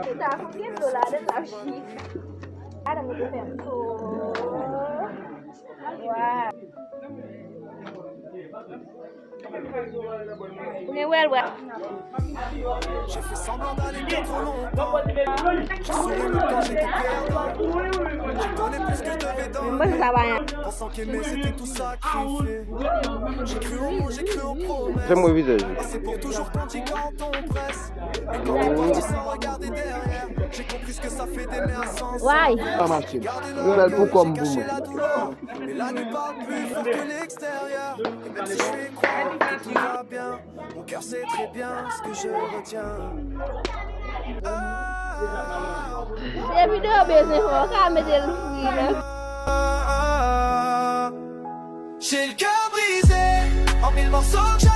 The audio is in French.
Kita mungkin dolar dan nasi. Ada mungkin tempo. Wah. Ini well. J'ai fait semblant d'aller bien trop longtemps. J'ai souri même quand j'étais perdu. J'ai donné plus que je devais donner. Pensant qu'aimer c'était tout sacrifié. J'ai cru aux mots, j'ai cru aux promesses. J'aime mon visage. C'est pour toujours qu'on dit quand on presse. Et quand on partit sans regarder derrière, j'ai compris ce que ça fait d'aimer un sens. Why? Pas marché. Nous allons pour comme boum. Mais la nuit parle plus fort que l'extérieur. Et même si je fais croire que tout va bien, mon cœur sait très bien ce que je retiens. Dia video biasa kok kami del sini. J'ai le cœur brisé en mille morceaux.